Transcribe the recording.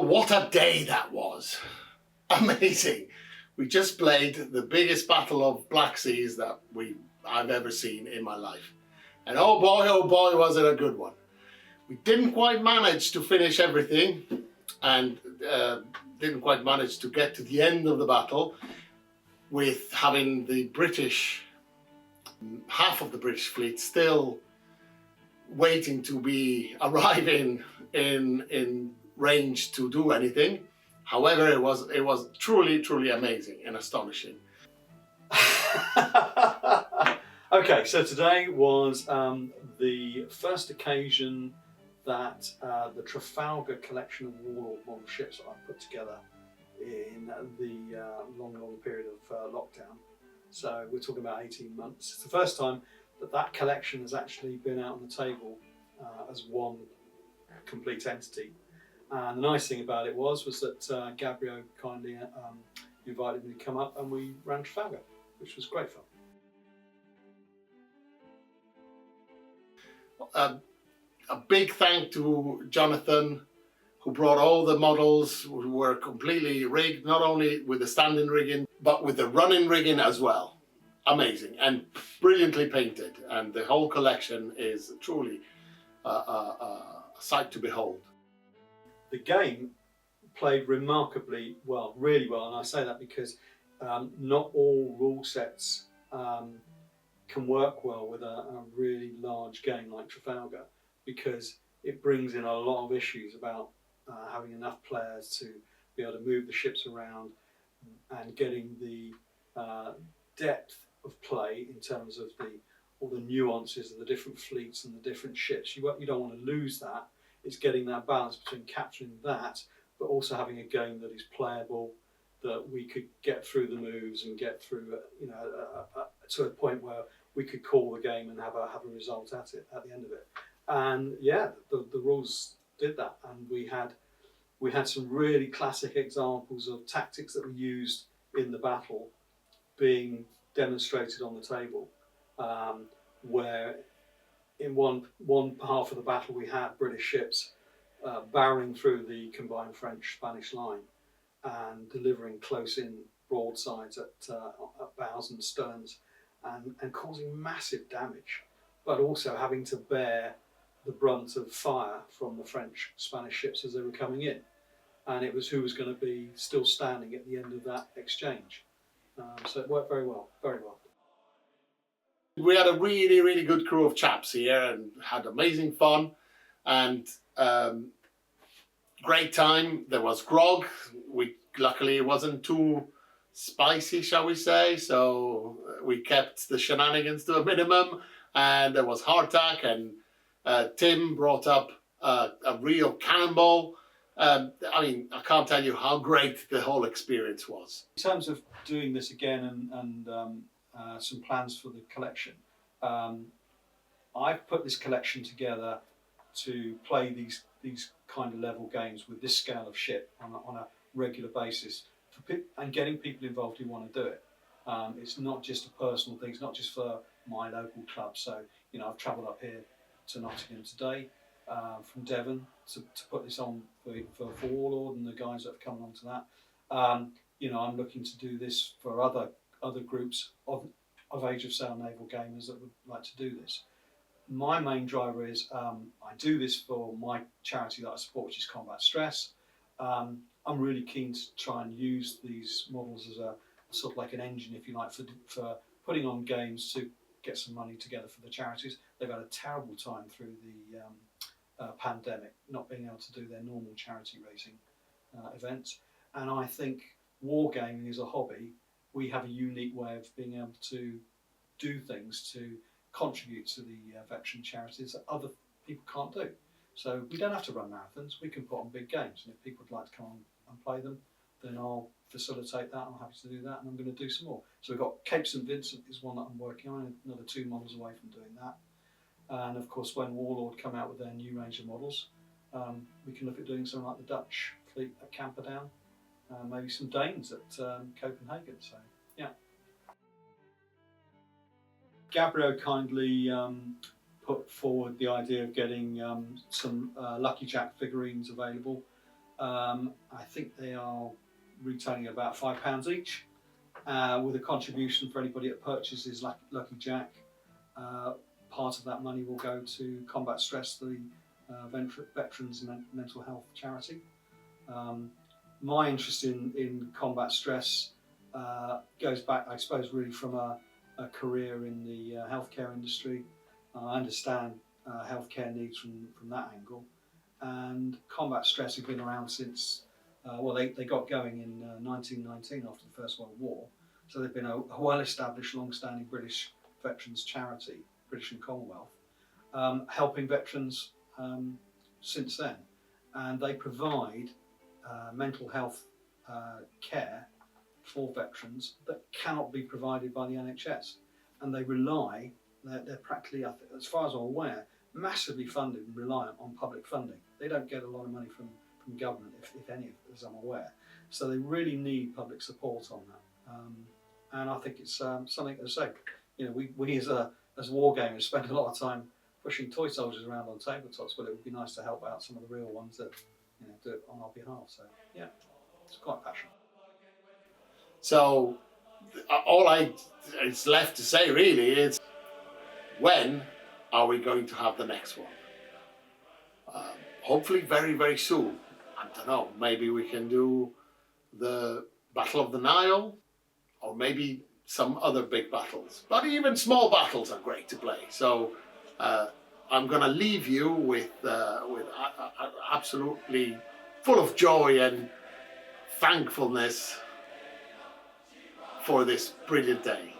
what a day that was. Amazing. We just played the biggest battle of Black Seas that I've ever seen in my life. And oh boy, was it a good one. We didn't quite manage to finish everything and didn't quite manage to get to the end of the battle with having the British, half of the British fleet still waiting to be arriving in range to do anything. However, it was truly amazing and astonishing. Okay, so today was the first occasion that the Trafalgar collection of Warlord model ships that I put together in the long period of lockdown. So we're talking about 18 months. It's the first time that collection has actually been out on the table as one complete entity. And the nice thing about it was that Gabriel kindly invited me to come up and we ran Trafalgar, which was great fun. A big thank to Jonathan, who brought all the models who were completely rigged, not only with the standing rigging, but with the running rigging as well. Amazing and brilliantly painted, and the whole collection is truly a sight to behold. The game played remarkably well, really well, and I say that because not all rule sets can work well with a really large game like Trafalgar, because it brings in a lot of issues about having enough players to be able to move the ships around and getting the depth of play in terms of all the nuances of the different fleets and the different ships. You don't want to lose that. It's getting that balance between capturing that, but also having a game that is playable, that we could get through the moves and get through, to a point where we could call the game and have a result at the end of it. And yeah, the rules did that, and we had some really classic examples of tactics that were used in the battle being demonstrated on the table, where in one half of the battle we had British ships barreling through the combined French-Spanish line and delivering close-in broadsides at bows and sterns and causing massive damage, but also having to bear the brunt of fire from the French-Spanish ships as they were coming in. And it was who was going to be still standing at the end of that exchange. So it worked very well, very well. We had a really good crew of chaps here and had amazing fun and great time. There was grog. Luckily it wasn't too spicy, shall we say, so we kept the shenanigans to a minimum, and there was hardtack, and Tim brought up a real cannonball. I mean, I can't tell you how great the whole experience was. In terms of doing this again and some plans for the collection, I've put this collection together to play these kind of level games with this scale of ship on a regular basis, and getting people involved who want to do it. It's not just a personal thing, it's not just for my local club. So, I've travelled up here to Nottingham today from Devon to put this on for Warlord and the guys that have come along to that. I'm looking to do this for other groups of Age of Sail naval gamers that would like to do this. My main driver is I do this for my charity that I support, which is Combat Stress. I'm really keen to try and use these models as a sort of like an engine, if you like, for putting on games to get some money together for the charities. They've had a terrible time through the pandemic, not being able to do their normal charity raising events. And I think wargaming is a hobby. We have a unique way of being able to do things to contribute to the veteran charities that other people can't do. So we don't have to run marathons, we can put on big games, and if people would like to come on and play them, then I'll facilitate that. I'm happy to do that, and I'm going to do some more. So we've got Cape St Vincent is one that I'm working on, another 2 models away from doing that. And of course, when Warlord come out with their new range of models, we can look at doing something like the Dutch fleet at Camperdown, maybe some Danes at Copenhagen. So yeah. Gabriel kindly put forward the idea of getting some Lucky Jack figurines available. I think they are retailing at about £5 each, with a contribution for anybody that purchases Lucky Jack. Part of that money will go to Combat Stress, the veterans mental health charity. My interest in Combat Stress goes back, I suppose, really from a career in the healthcare industry. I understand healthcare needs from that angle, and Combat Stress have been around since, they got going in 1919 after the First World War, so they've been a well-established, long-standing British veterans charity, British and Commonwealth, helping veterans since then, and they provide mental health care for veterans that cannot be provided by the NHS, and they rely, they're practically, as far as I'm aware, massively funded and reliant on public funding. They don't get a lot of money from government, if any, as I'm aware, so they really need public support on that, and I think it's something to say. We as war gamers spend a lot of time pushing toy soldiers around on tabletops, but it would be nice to help out some of the real ones that do it on our behalf. So yeah, it's quite passionate. So all it's left to say really is, when are we going to have the next one? Hopefully very, very soon. I don't know, maybe we can do the Battle of the Nile, or maybe some other big battles. But even small battles are great to play. So I'm going to leave you with absolutely full of joy and thankfulness for this brilliant day.